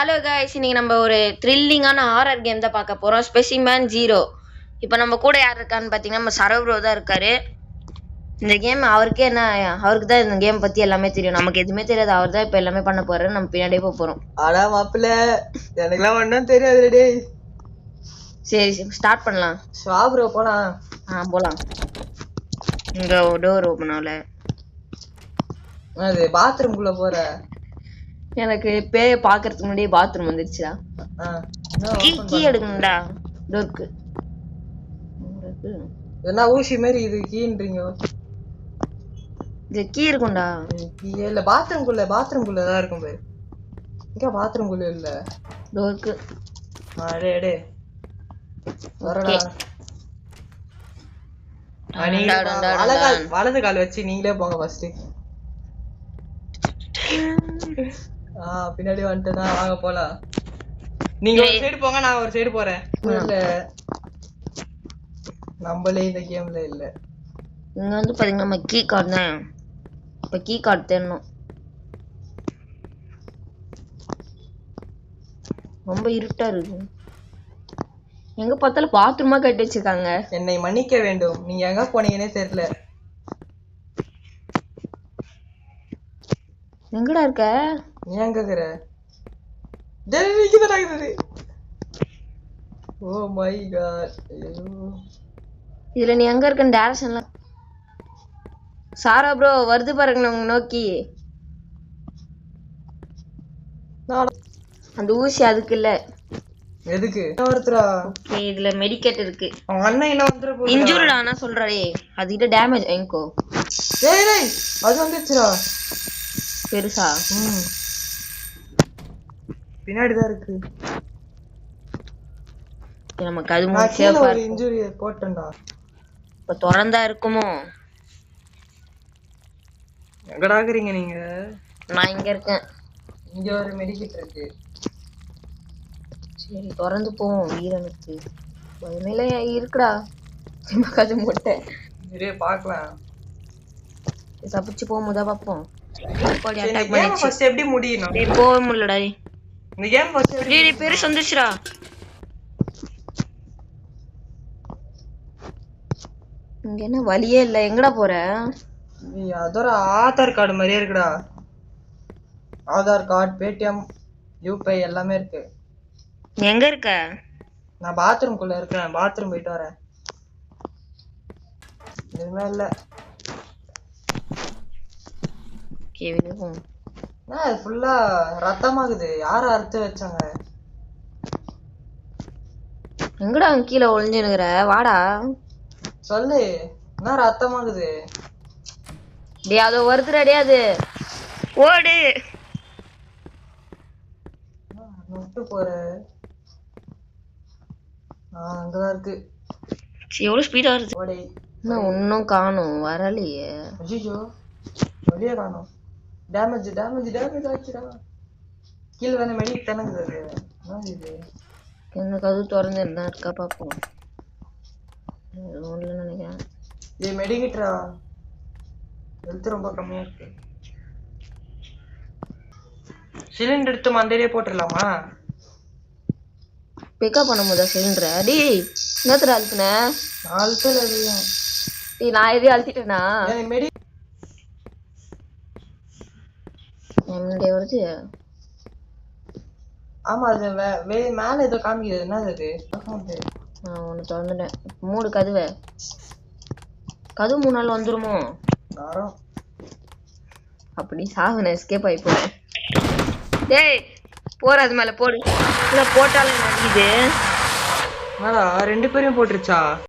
Hello guys, இன்னைக்கு நம்ம ஒரு த்ரில்லிங்கான ஹாரர் கேம் தான் பார்க்க போகிறோம். ஸ்பெசிமேன் 0. இப்போ நம்ம கூட யார் இருக்கான்னு பார்த்தீங்கன்னா நம்ம சரவ் தான் இருக்காரு. இந்த கேம் அவருக்கு தான் இந்த கேம் பற்றி எல்லாமே தெரியும். நமக்கு எதுவுமே தெரியாது. அவர் தான் இப்போ எல்லாமே பண்ண போகிறாரு. நம்ம பின்னாடியே போகிறோம். ஆனா மாப்பிள்ள எனக்குலாம் ஒன்றும் தெரியாது. டேய் சரி ஸ்டார்ட் பண்ணலாம். ப்ரோ போலாம். போகலாம். இங்கே டோர் ஓப்பன் ஆகல. அது பாத்ரூம்குள்ளே போகிற. எனக்கு பேய பார்க்கறதுக்கு முன்னாடியே பாத்ரூம் வந்துருச்சுடா. கீ எடுக்கணும்டா டோருக்கு. என்ன ஊசி மாதிரி இது கீன்றீங்க? இது கீ இருக்கும்டா. கீ இல்ல, பாத்ரூம்குள்ள தான் இருக்கும் பேர். இங்க பாத்ரூம்குள்ள இல்ல, டோருக்கு. டே வரடா. வலது கால் வச்சு நீங்களே போங்க ஃபர்ஸ்ட். பின்னாடி வந்துட்டுனா வாங்க போலாம். நீங்க ஒரு சைடு போங்க, நான் ஒரு சைடு போறேன். இல்ல நம்மளே இந்த கேம்ல இல்ல. இங்க வந்து பாத்தீங்கன்னா நம்ம கீ கார்டு தான். இப்ப கீ கார்டு தேடணும். ரொம்ப இருட்டா இருக்கு. எங்க பார்த்தாலும் பாத்ரூமா கட்டி வச்சிருக்காங்க. என்னை மன்னிக்க வேண்டும், நீங்க எங்க போனீங்கன்னே தெரியல. எங்கடா இருக்க? ஏன் கேக்குற? Oh my god. இதுல நீ எங்க இருக்க? டைரக்ஷன்ல சாரா ப்ரோ வருது பாருங்க நம்ம நோக்கி. அந்த ஊசி அதுக்கு இல்ல. எதுக்கு ஒருத்தரா? ஓகே, இதுல மெடிக்கேட் இருக்கு. அவன் அண்ணன் என்ன வந்துற போகுது? இன்ஜூரிடா நான் சொல்றே. அதுகிட்ட டேமேஜ் எங்கோ. டேய் டேய் அது வந்துச்சுடா. பெருசா? பின்னாடி தான் இருக்கு. நமக்கு அது சேஃபா ஒரு இன்ஜூரி போட்டேன்டா. இப்ப திறந்தா இருக்குமோ? எங்கடா இருக்கீங்க நீங்க? நான் இங்க இருக்கேன். இங்க ஒரு மெடிக்கெட் இருக்கு. சரி திறந்து போவோம். வீரனுக்கு பயமேல இருக்குடா. கது முட்டை நிறைய பார்க்கலாம். தப்பிச்சு போகும்போதா பார்ப்போம். ஃபர்ஸ்ட் எப்படி முடியணும்? டேய் போக முடியலடா. இந்த கேம் ஃபர்ஸ்ட் எப்படி? டேய் பெருசு வந்துச்சுடா. இங்க என்ன வழியே இல்ல. எங்கடா போற? நீ அதோட ஆதார் கார்டு மாதிரியே இருக்குடா. ஆதார் கார்டு, பேடிஎம், யூபிஐ எல்லாமே இருக்கு. எங்க இருக்க? நான் பாத்ரூம்குள்ள இருக்கேன். பாத்ரூம் போயிட்டு வரேன். எதுவுமே இல்ல. கேவிடும். இது ஃபுல்லா ரத்தமாகுது. யார அறுத்து வச்சாங்க? எங்கடா கீழே ஒளிஞ்சுனுக்குற? வாடா சொல்லு. என்ன ரத்தமாகுது? டேய் அதோ வருதுடா. டேய் அது ஓடு. நொட்டு போற. அங்கதான் இருக்கு. எவ்வளவு ஸ்பீடா வருது. ஓடே. நான் ஒன்னும் காணும். வரலையே. ஐயோ வெளியே காணும். டேமேஜ் ஆச்சுடா. கீழே தானே மெடிக் தானே இது. எனக்கு அது திறந்து இருந்தா இருக்கா பாப்போம். ஒன்றும் நினைக்கிறேன். இது மெடிக்கிட்டா. ஹெல்த் ரொம்ப கம்மியா இருக்கு. சிலிண்டர் எடுத்து மண்டையிலே போட்டுடலாமா? பிக்கப் பண்ணும்போதா சிலிண்டரை? டேய் என்னத்துல அழுத்துன? அழுத்தல எதையும். டேய் நான் எதையும் அழுத்திட்டேனா? மெடி என்னுடைய வருது. ஆமா அது மேல ஏதோ காமிக்குது. என்னது அது? நான் ஒன்று திறந்துட்டேன். மூடு கதவை. கதவு 3 நாள் வந்துருமோ? அப்படி சாகுன எஸ்கேப் ஆகி போறேன். டேய் போற அது மேல போடு. போட்டாலும் நடிக்குது. 2 பேரையும் போட்டுருச்சா?